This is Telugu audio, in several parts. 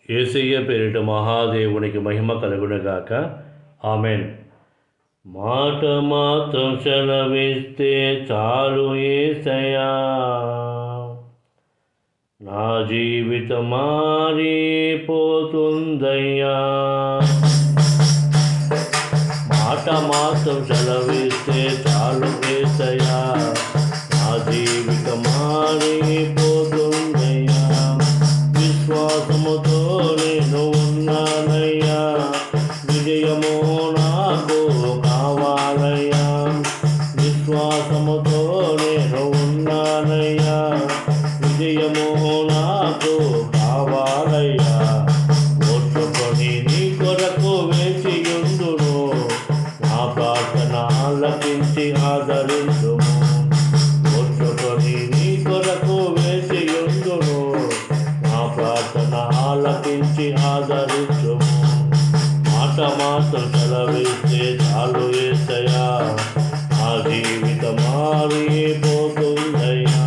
యేసయ్య పేరిట మహాదేవునికి మహిమ కలుగునుగాక. ఆమెన్. మాట మాత్రం సెలవిస్తే చాలు యేసయ్యా, నా జీవితం మారిపోతుందయ్యా. మాట మాత్రం సెలవిస్తే చాలు యేసయ్యా, నా జీవితం మారిపోతుందయ్యా. విశ్వాసముతో నేను ఉన్నానయ్యా, విజయము నాకు కావాలయ్యా. విశ్వాసముతో నేను ఉన్నానయ్యా, విజయము నాకు కావాలయ్యా. ఓర్చుకొని నీ కొరకు వేచియుందును, నా ప్రార్థన ఆలకించి ఆదరించుము. ఓర్చుకొని నీ కొరకు వేచియుందును, నా ప్రార్థన ఆలకించి ఆదరించుము. మాట మాత్రం సెలవిస్తే చాలు యేసయ్యా, నా జీవితం మారిపోతుందయ్యా.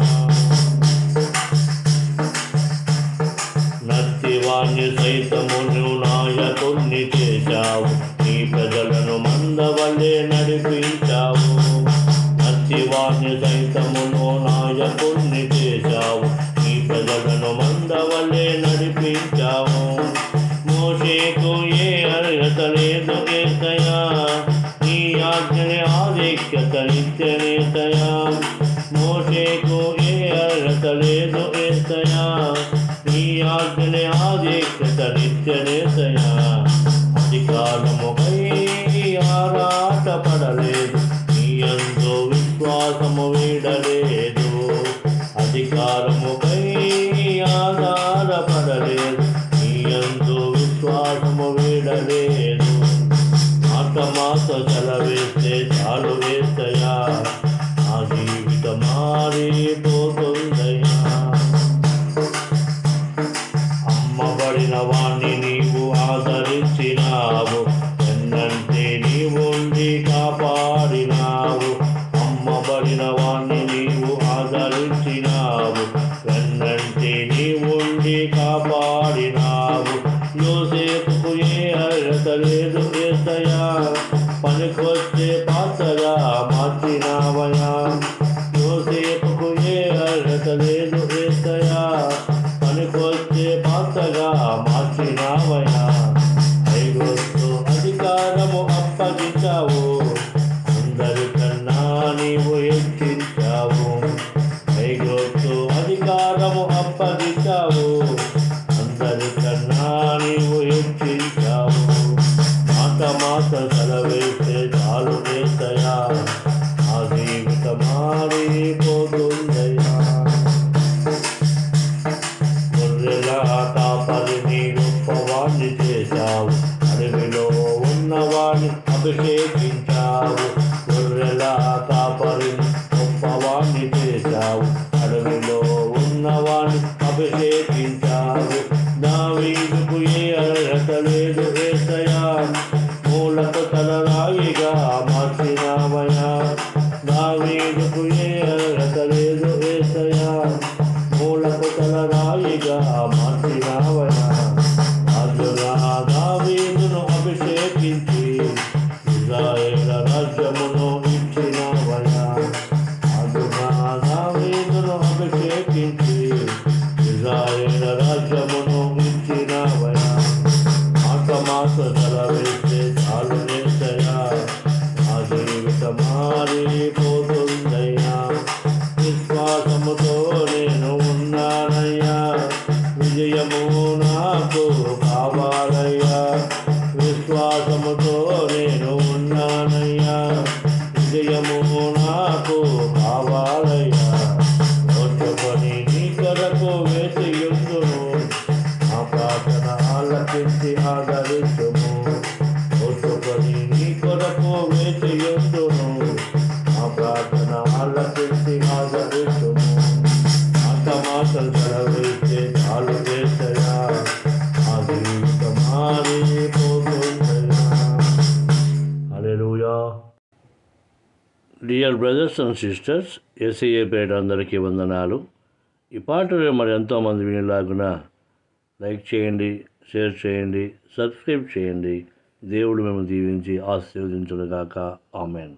నత్తివాణ్ణి సైతము నువ్వు నాయకుణ్ణి చేశావు, నీ ప్రజలను మందవలే నడిపించావు. నత్తివాణ్ణి సైతము నువ్వు నాయకుణ్ణి చేశావు, నీ ప్రజలను మందవలే నడిపించావు. మోషేకు ఏ అర్హత లేదు యేసయ్యా, నీ ఆజ్ఞని ఆధిక్యత నిత్యనేసయ్యా. మోషేకు ఏ అర్హత లేదు యేసయ్యా, నీ ఆజ్ఞని ఆధిక్యత నిత్యనేసయ్యా. అధికారముపై ఆరాటపడలేదు, నీ యందు విశ్వాసము వీడలేదు. అధికారముపై ఆధారపడలేదు, నీ యందు విశ్వాసము వీడలేదు. మాట మాత్రం సెలవిస్తే చాలు యేసయ్యా, నా జీవితం మారిపోతుందయ్యా. అమ్మబడిన వాణ్ణి నీవు ఆదరించినావు, ఎన్నంటే నీవుండి కాపాడినావు. అమ్మబడిన వాణ్ణి నీవు ఆదరించినావు, ఎన్నంటే నీవుండి కాపాడినావు. యోసేపుకు ఏ అర్హత లేదు యేసయ్యా, పనికొచ్చే పాత్రగా మార్చినావయ్యా. యోసేపుకు ఏ అర్హత లేదు యేసయ్యా, పనికొచ్చే పాత్రగా మార్చినావయ్యా. ఐగుప్తు అధికారము అప్పగించావు, అందరికన్నా నీవు హెచ్చించావు. ఐగుప్తు అధికారము అప్పగించావు, అందరికన్నా నీవు హెచ్చించావు. మాట మాత్రం సెలవిస్తే చాలు యేసయ్యా, నా జీవితం మారిపోతుందయ్యా. గొర్రెల కాపరిని గొప్పవాణ్ణి చేశావు, అడవిలో ఉన్నవాణ్ణి అభిషేకించావు. గొర్రెల కాపరిని గొప్పవాణ్ణి చేశావు, అడవిలో ఉన్నవాణ్ణి అభిషేకించావు. దావీదుకు ఏ అర్హత లేదు యేసయ్యా, మూలకు తలరాయిగా మార్చినావయ్యా. దావీదుకు ఏ అర్హత లేదు యేసయ్యా, మూలకు తలరాయిగా మార్చినావయ్యా. రాజుగా దావీదును అభిషేకించి ఇశ్రాయేలు రాజ్యమును ఇచ్చినావయ్యా. రాజుగా దావీదును అభిషేకించి ఇశ్రాయేలు రాజ్యమును ఇచ్చినావయ్యా. మాట మాత్రం సెలవిస్తే చాలు యేసయ్యా, నా జీవితం మారిపోతుందయ్యా. విశ్వాసముతో నేను ఉన్నానయ్యా, విజయము నాకు కావాలయ్యా. విశ్వాసముతో నేను ఉన్నానయ్యా, విజయము నాకు కావాలయ్యా. ఓర్చుకొని నీ కొరకు వేచియుందును, నా ప్రార్థన ఆలకించి ఆదరించుము. ఓర్చుకొని నీ కొరకు వేచియుందును, నా ప్రార్థన ఆలకించి ఆదరించుము. మాట మాటలు సెలవిస్తే చాలు యేసయ్యా, నా జీవితం మారిపోతుందయ్యా. హల్లెలూయా. డియర్ బ్రదర్స్ అండ్ సిస్టర్స్, యేసయ్య పేరిట అందరికీ వందనాలు. ఈ పాటలు మరి ఎంతోమంది వినేలాగున లైక్ చేయండి, షేర్ చేయండి, సబ్స్క్రైబ్ చేయండి. దేవుడు మేము దీవించి ఆశీర్వదించునుగాక. ఆమెన్.